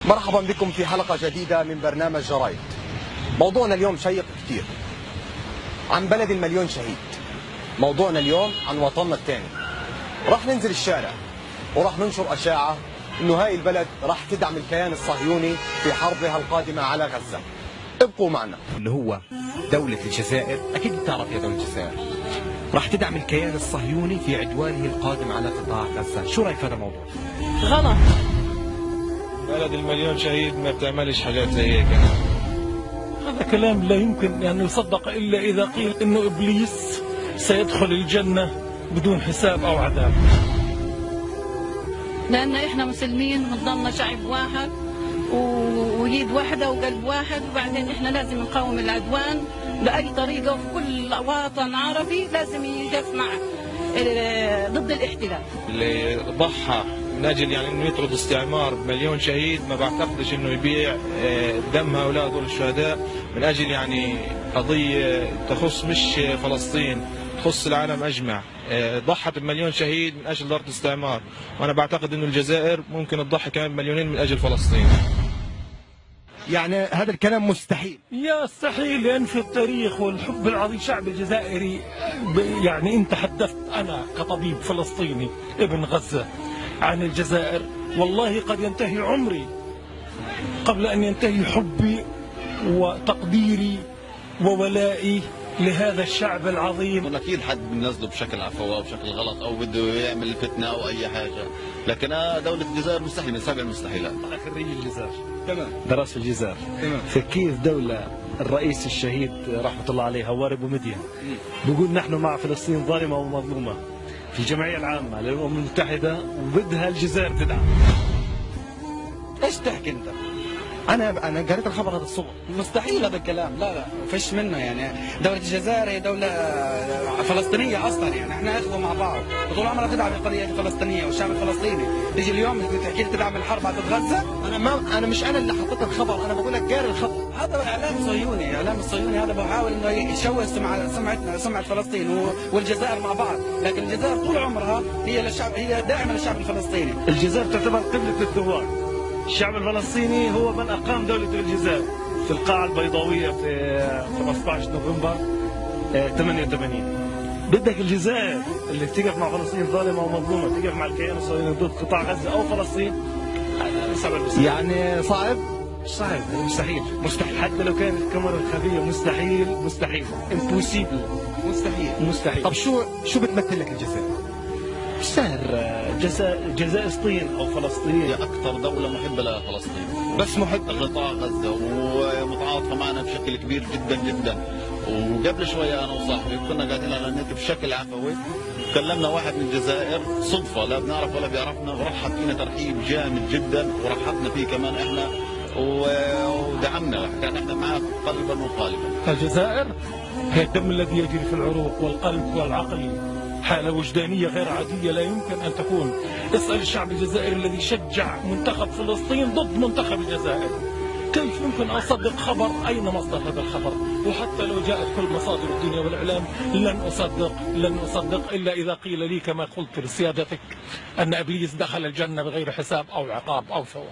مرحبا بكم في حلقة جديدة من برنامج جرايد. موضوعنا اليوم شيق كتير، عن بلد المليون شهيد. موضوعنا اليوم عن وطننا الثاني. راح ننزل الشارع وراح ننشر أشاعة إنه هاي البلد راح تدعم الكيان الصهيوني في حربها القادمة على غزة. ابقوا معنا. اللي هو دولة الجزائر، أكيد بتعرف يا دولة الجزائر راح تدعم الكيان الصهيوني في عدوانه القادم على قطاع غزة. شو رأيك في هذا الموضوع؟ غلط. بلد المليون شهيد ما بتعملش حاجات زي هيك. هذا كلام لا يمكن أن يصدق إلا إذا قيل إنه إبليس سيدخل الجنة بدون حساب أو عذاب. لأن إحنا مسلمين بنضلنا شعب واحد ويد واحدة وقلب واحد، وبعدين إحنا لازم نقاوم العدوان بأي طريقة، وفي كل وطن عربي لازم يقف مع ضد الاحتلال. اللي ضحى من أجل إنه يطرد استعمار بمليون شهيد ما بعتقدش إنه يبيع دم هؤلاء دول الشهداء من أجل قضية تخص مش فلسطين، تخص العالم أجمع. ضحت بمليون شهيد من أجل ضرب الاستعمار، وأنا بعتقد إنه الجزائر ممكن تضحي كمان بمليونين من أجل فلسطين. يعني هذا الكلام مستحيل. يستحيل، لأن في التاريخ والحب العظيم شعب الجزائري. أنت حدثت أنا كطبيب فلسطيني ابن غزة عن الجزائر، والله قد ينتهي عمري قبل أن ينتهي حبي وتقديري وولائي لهذا الشعب العظيم. اكيد حد بنزله بشكل عفوي او بشكل غلط او بده يعمل فتنه او اي حاجه، لكن دوله الجزائر مستحيل من سبع المستحيلات. انا خريج الجزائر، تمام، درس في الجزائر. تمام. فكيف دولة الرئيس الشهيد رحمة الله عليه هواري بومدين بيقول نحن مع فلسطين ظالمة ومظلومة في الجمعية العامة للأمم المتحدة وبدها الجزائر تدعم. ايش تحكي انت؟ أنا قريت الخبر هذا الصبح. مستحيل هذا الكلام، لا فيش منه. دولة الجزائر هي دولة فلسطينية اصلا، احنا اخوة مع بعض، وطول عمرها تدعم القضية الفلسطينية والشعب الفلسطيني. تيجي اليوم تحكي لي تدعم الحرب على غزة؟ أنا مش أنا اللي حطيت الخبر، أنا بقول لك قاري الخبر. هذا اعلام صهيوني، اعلام الصهيوني هذا بحاول انه يشوه سمعة فلسطين والجزائر مع بعض، لكن الجزائر طول عمرها هي داعمة للشعب الفلسطيني. الجزائر تعتبر قبلة الثوار. الشعب الفلسطيني هو من أقام دولة الجزائر في القاعة البيضاوية في 15 نوفمبر 88. بدك الجزائر اللي تقف مع فلسطين ظالمة ومظلومة تقف مع الكيان الصهيوني ضد قطاع غزة أو فلسطين؟ صعب. صعب؟ صعب، مستحيل. حتى لو كانت الكاميرا الخفية مستحيل امبوسيبل، مستحيل. طب شو بتمثل لك الجزائر؟ سهر جزائر فلسطين او فلسطين. هي اكثر دوله محبه لفلسطين، بس محبه لقطاع غزه ومتعاطفه معنا بشكل كبير جدا جدا. وقبل شويه انا وصاحبي كنا قاعدين على النت بشكل عفوي، كلمنا واحد من الجزائر صدفه، لا بنعرف ولا بيعرفنا، ورحب فينا ترحيب جامد جدا، ورحبنا فيه كمان احنا ودعمنا، كان احنا معاه قلبا وقالبا. الجزائر هي الدم الذي يجري في العروق والقلب والعقل، حالة وجدانية غير عادية لا يمكن أن تكون. اسأل الشعب الجزائري الذي شجع منتخب فلسطين ضد منتخب الجزائر. كيف يمكن أن أصدق خبر؟ أين مصدر هذا الخبر؟ وحتى لو جاءت كل مصادر الدنيا والإعلام لن أصدق إلا إذا قيل لي كما قلت لسيادتك أن إبليس دخل الجنة بغير حساب أو عقاب أو ثواب.